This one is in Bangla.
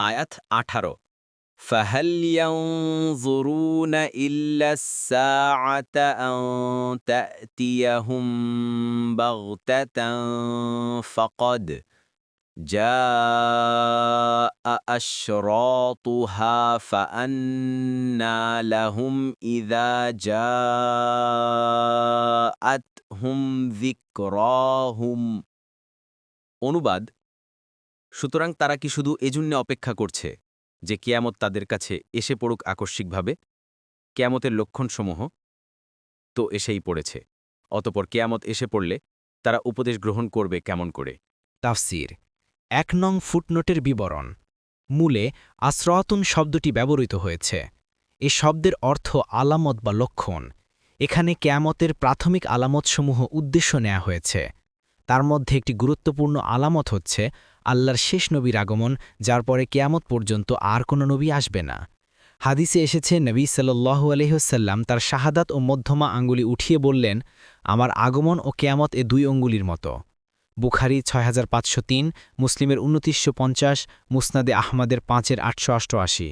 আয়াত 18 فهل ينظرون إلا الساعة أن تأتيهم بغتة فقد جاء أشراطها فأنى لهم إذا جاءتهم ذكراهم অনুবাদ সুতরাং তারা কি শুধু এজন্য অপেক্ষা করছে যে কিয়ামত তাদের কাছে এসে পড়ুক আকস্মিকভাবে? কিয়ামতের লক্ষণসমূহ তো এসেই পড়েছে। অতপর কিয়ামত এসে পড়লে তারা উপদেশ গ্রহণ করবে কেমন করে? তাফসির ১ নং ফুটনোটের বিবরণ মূলে আসরাতুন শব্দটি ব্যবহৃত হয়েছে। এ শব্দের অর্থ আলামত বা লক্ষণ। এখানে কেয়ামতের প্রাথমিক আলামতসমূহ উদ্দেশ্য নেওয়া হয়েছে। তার মধ্যে একটি গুরুত্বপূর্ণ আলামত হচ্ছে আল্লাহর শেষ নবীর আগমন, যার পরে কেয়ামত পর্যন্ত আর কোনো নবী আসবে না। হাদিসে এসেছে নবী সাল্লাল্লাহু আলাইহি ওয়াসাল্লাম তার শাহাদাত ও মধ্যমা আঙ্গুলি উঠিয়ে বললেন, আমার আগমন ও কেয়ামত এ দুই অঙ্গুলির মতো। বুখারী ৬৫০৩, মুসলিমের ২৯৫০, মুসনাদে আহমদের ৫-৮৮৮